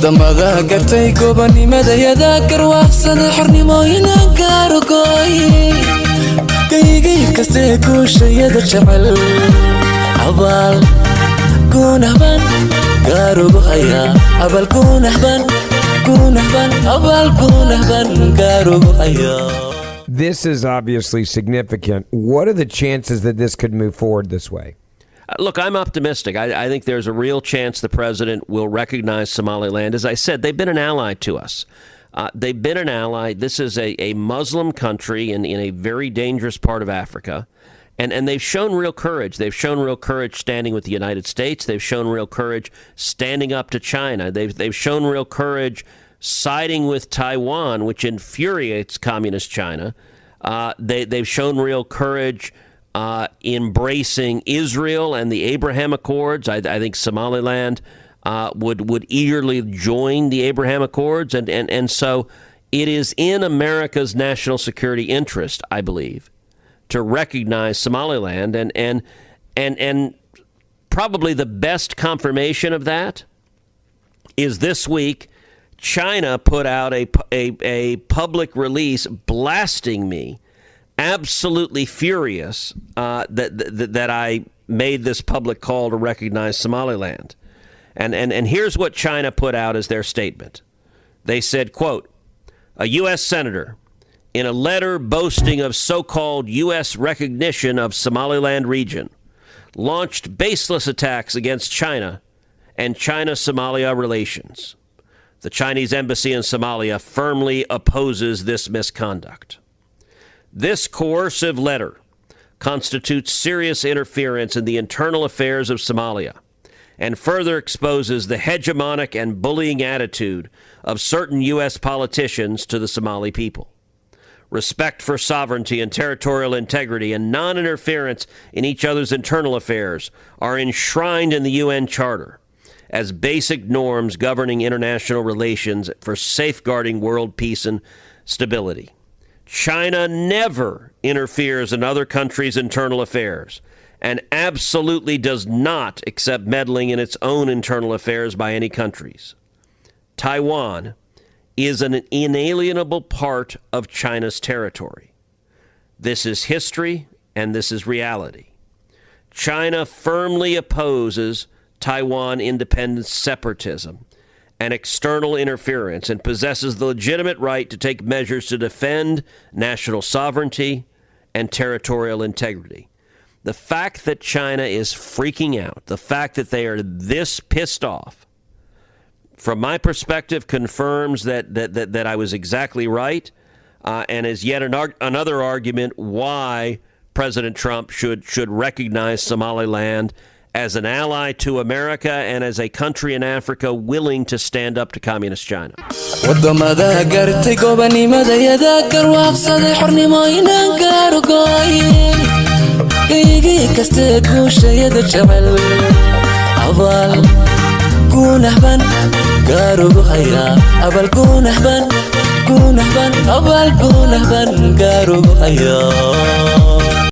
wadamada gartay gobanimadayada garwaaqsada xornimooyina gaarugooy kaygay kaste guushayada jecel abaal kunahban gaarugaya abaal kunahban abaal kunahban gaarugaya. This is obviously significant. What are the chances that this could move forward this way? Look, I'm optimistic. I think there's a real chance the president will recognize Somaliland. As I said, they've been an ally to us. They've been an ally. This is a Muslim country in a very dangerous part of Africa. And they've shown real courage. They've shown real courage standing with the United States. They've shown real courage standing up to China. They've shown real courage siding with Taiwan, which infuriates communist China. They've shown real courage embracing Israel and the Abraham Accords. I think Somaliland would eagerly join the Abraham Accords. And so it is in America's national security interest, I believe, to recognize Somaliland. And probably the best confirmation of that is this week, China put out a public release blasting me, absolutely furious that I made this public call to recognize Somaliland. And here's what China put out as their statement. They said, quote, a U.S. senator, in a letter boasting of so-called U.S. recognition of Somaliland region, launched baseless attacks against China and China-Somalia relations. The Chinese embassy in Somalia firmly opposes this misconduct. This coercive letter constitutes serious interference in the internal affairs of Somalia and further exposes the hegemonic and bullying attitude of certain U.S. politicians to the Somali people. Respect for sovereignty and territorial integrity and non-interference in each other's internal affairs are enshrined in the UN Charter as basic norms governing international relations for safeguarding world peace and stability. China never interferes in other countries' internal affairs and absolutely does not accept meddling in its own internal affairs by any countries. Taiwan is an inalienable part of China's territory. This is history and this is reality. China firmly opposes Taiwan independence separatism and external interference and possesses the legitimate right to take measures to defend national sovereignty and territorial integrity. The fact that China is freaking out, the fact that they are this pissed off, from my perspective, confirms that I was exactly right, and is yet another argument why President Trump should recognize Somaliland as an ally to America and as a country in Africa willing to stand up to communist China. wadamada gartay gobanimadayada garwaaqsada xornimooyina gaarugooy kaygay kaste guushayada jecel abaal kunahban gaarugaya abaal kunahban abaal kunahban gaarugaya.